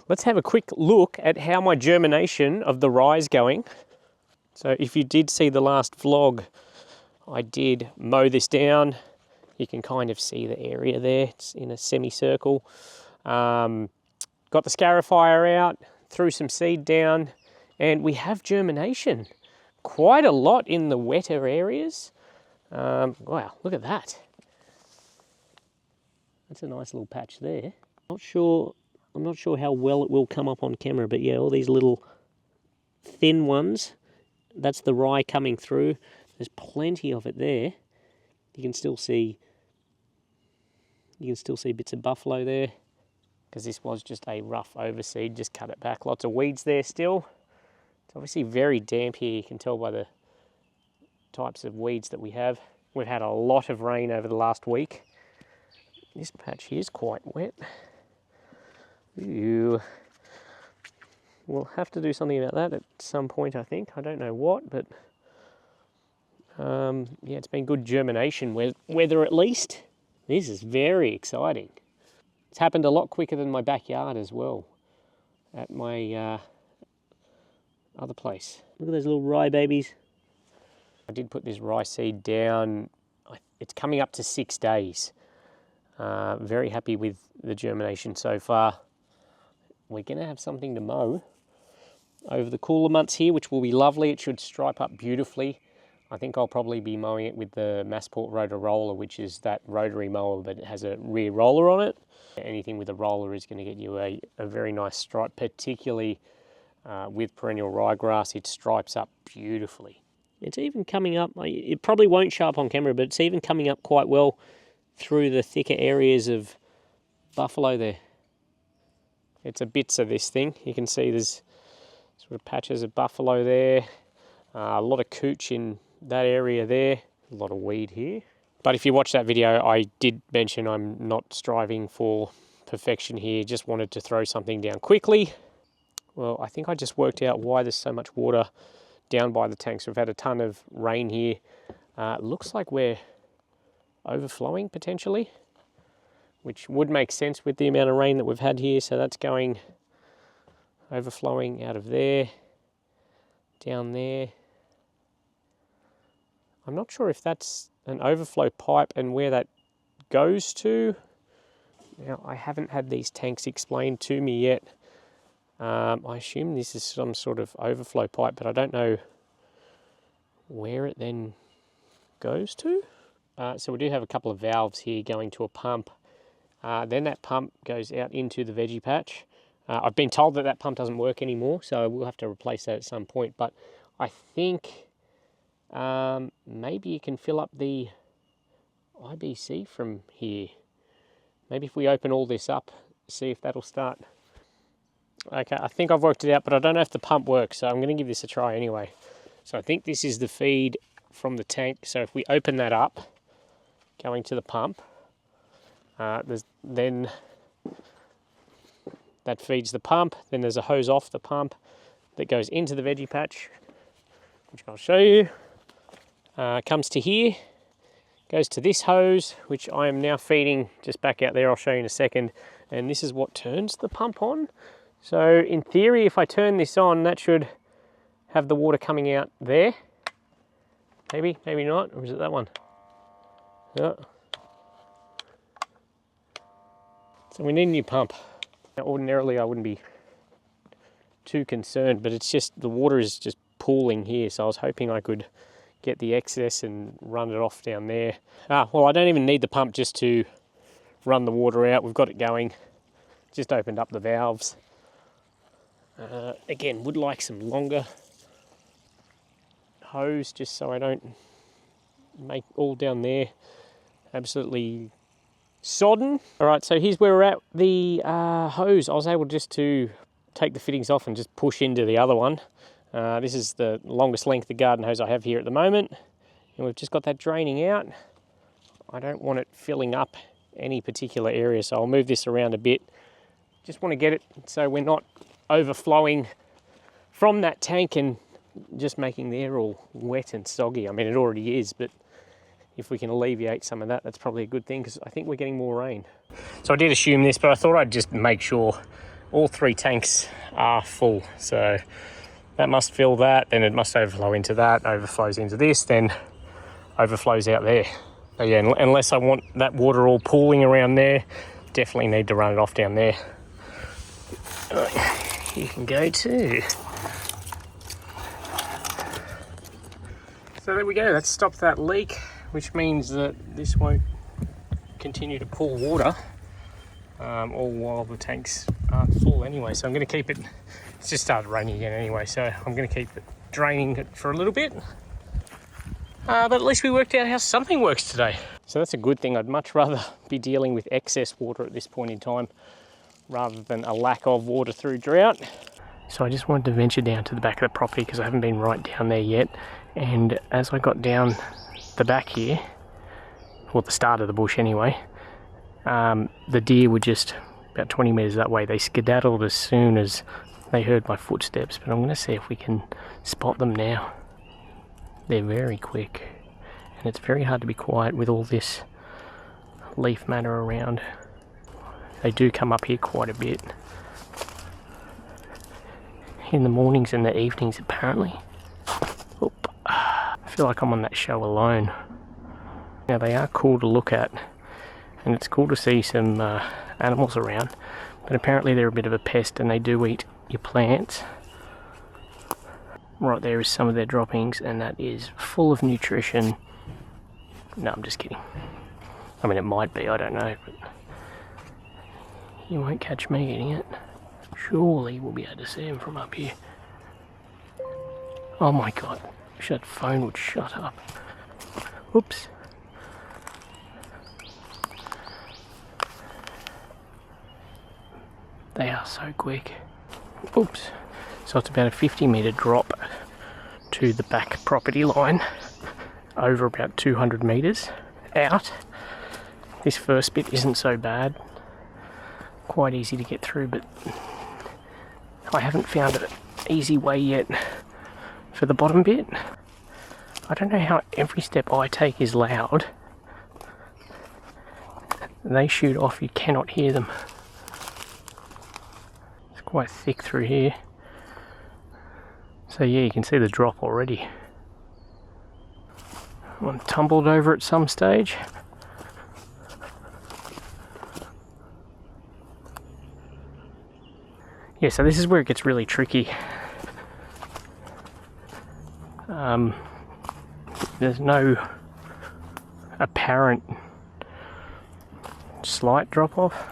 Let's have a quick look at how my germination of the rye is going. So if you did see the last vlog, I did mow this down. You can kind of see the area there. It's in a semicircle. Got the scarifier out, threw some seed down, and we have germination. Quite a lot in the wetter areas. Wow, look at that. That's a nice little patch there. I'm not sure how well it will come up on camera, but yeah, all these little thin ones, that's the rye coming through. There's plenty of it there. You can still see bits of buffalo there, because this was just a rough overseed, just cut it back. Lots of weeds there still. It's obviously very damp here, you can tell by the types of weeds that we have. We've had a lot of rain over the last week. This patch here is quite wet. Ew. We'll have to do something about that at some point, I think. I don't know what, but yeah, it's been good germination weather at least. This is very exciting. It's happened a lot quicker than my backyard as well, at my other place. Look at those little rye babies. I did put this rye seed down. It's coming up to 6 days. Very happy with the germination so far. We're going to have something to mow over the cooler months here, which will be lovely. It should stripe up beautifully. I think I'll probably be mowing it with the Massport Rotor Roller, which is that rotary mower, but it has a rear roller on it. Anything with a roller is going to get you a very nice stripe, particularly with perennial ryegrass. It stripes up beautifully. It's even coming up, it probably won't show up on camera, but it's even coming up quite well through the thicker areas of buffalo there. It's a bits of this thing. You can see there's sort of patches of buffalo there, a lot of cooch in that area there, a lot of weed here. But if you watch that video, I did mention I'm not striving for perfection here, just wanted to throw something down quickly. Well, I think I just worked out why there's so much water down by the tanks. We've had a ton of rain here. Looks like we're overflowing potentially, which would make sense with the amount of rain that we've had here. So that's going overflowing out of there, down there. I'm not sure if that's an overflow pipe and where that goes to. Now, I haven't had these tanks explained to me yet. I assume this is some sort of overflow pipe, but I don't know where it then goes to. So we do have a couple of valves here going to a pump. Then that pump goes out into the veggie patch. I've been told that that pump doesn't work anymore, so we'll have to replace that at some point. But I think maybe you can fill up the IBC from here. Maybe if we open all this up, see if that'll start. Okay, I think I've worked it out, but I don't know if the pump works, so I'm going to give this a try anyway. So I think this is the feed from the tank. So if we open that up, going to the pump, then that feeds the pump. Then there's a hose off the pump that goes into the veggie patch, which I'll show you. Comes to here, goes to this hose, which I am now feeding just back out there. I'll show you in a second. And this is what turns the pump on. So in theory, if I turn this on, that should have the water coming out there. Maybe, maybe not, or is it that one? Yeah. So we need a new pump. Now, ordinarily I wouldn't be too concerned, but it's just the water is just pooling here, so I was hoping I could get the excess and run it off down there. Well, I don't even need the pump just to run the water out. We've got it going. Just opened up the valves. Again, would like some longer hose just so I don't make all down there absolutely sodden. All right, so here's where we're at. The hose, I was able just to take the fittings off and just push into the other one. This is the longest length of garden hose I have here at the moment. And we've just got that draining out. I don't want it filling up any particular area, so I'll move this around a bit. Just want to get it so we're not overflowing from that tank and just making the air all wet and soggy. I mean, it already is, but if we can alleviate some of that, that's probably a good thing, because I think we're getting more rain. So I did assume this, but I thought I'd just make sure all 3 tanks are full. So that must fill that, then it must overflow into that, overflows into this, then overflows out there. So yeah, unless I want that water all pooling around there, definitely need to run it off down there. You can go too. So there we go, that's stopped that leak, which means that this won't continue to pull water all while the tanks aren't full anyway. So I'm going to keep it, it's just started raining again anyway, so I'm going to keep it draining it for a little bit. But at least we worked out how something works today. So that's a good thing. I'd much rather be dealing with excess water at this point in time rather than a lack of water through drought. So I just wanted to venture down to the back of the property because I haven't been right down there yet. And as I got down the back here, or the start of the bush anyway, the deer were just about 20 metres that way. They skedaddled as soon as they heard my footsteps, but I'm going to see if we can spot them now. They're very quick, and it's very hard to be quiet with all this leaf matter around. They do come up here quite a bit in the mornings and the evenings apparently. Oop. I feel like I'm on that show alone. Now they are cool to look at, and it's cool to see some animals around, but apparently they're a bit of a pest and they do eat your plants. Right there is some of their droppings, and that is full of nutrition. No, I'm just kidding. I mean, it might be, I don't know, but you won't catch me eating it. Surely we'll be able to see them from up here. Oh my god, wish that phone would shut up. Oops. They are so quick. Oops. So it's about a 50-metre drop to the back property line, over about 200 metres out. This first bit isn't so bad, quite easy to get through, but I haven't found an easy way yet for the bottom bit. I don't know how every step I take is loud. They shoot off, you cannot hear them. It's quite thick through here. So yeah, you can see the drop already. One tumbled over at some stage. Yeah, so this is where it gets really tricky. There's no apparent slight drop off.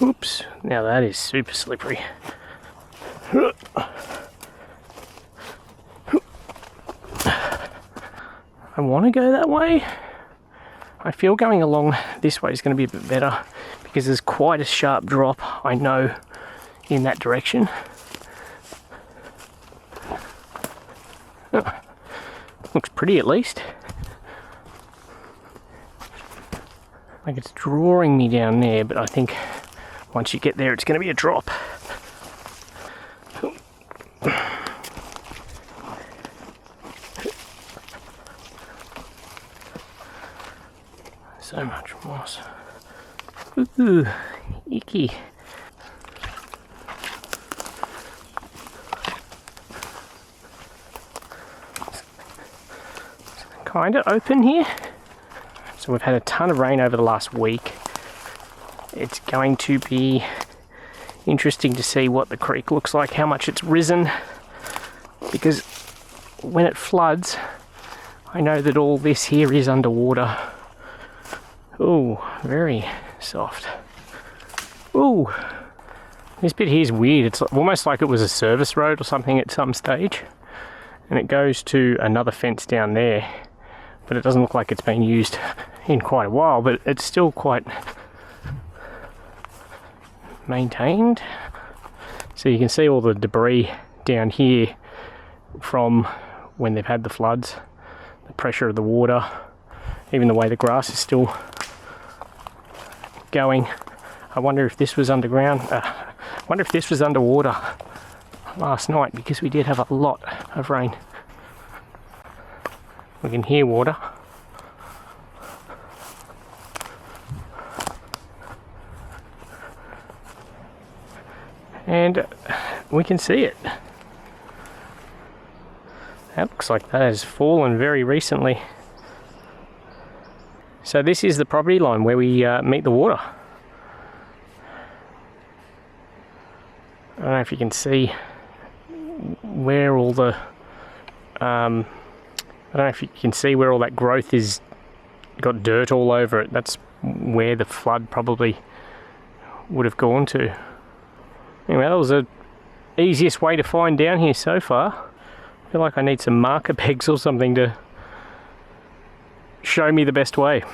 Oops, now that is super slippery. I want to go that way. I feel going along this way is going to be a bit better because there's quite a sharp drop, I know, in that direction. Oh, looks pretty at least. Like it's drawing me down there, but I think once you get there it's going to be a drop. So much moss. Ooh, icky. Kind of open here. So we've had a ton of rain over the last week. It's going to be interesting to see what the creek looks like, how much it's risen, because when it floods, I know that all this here is underwater. Oh, very soft. Oh, this bit here is weird. It's almost like it was a service road or something at some stage, and it goes to another fence down there, but it doesn't look like it's been used in quite a while, but it's still quite maintained. So you can see all the debris down here from when they've had the floods, the pressure of the water, even the way the grass is still going. I wonder if this was underground. I wonder if this was underwater last night, because we did have a lot of rain. We can hear water. and we can see it. That looks like that has fallen very recently. So this is the property line where we meet the water. I don't know if you can see where all the I don't know if you can see where all that growth is got dirt all over it. That's where the flood probably would have gone to. Anyway, that was the easiest way to find down here so far. I feel like I need some marker pegs or something to show me the best way.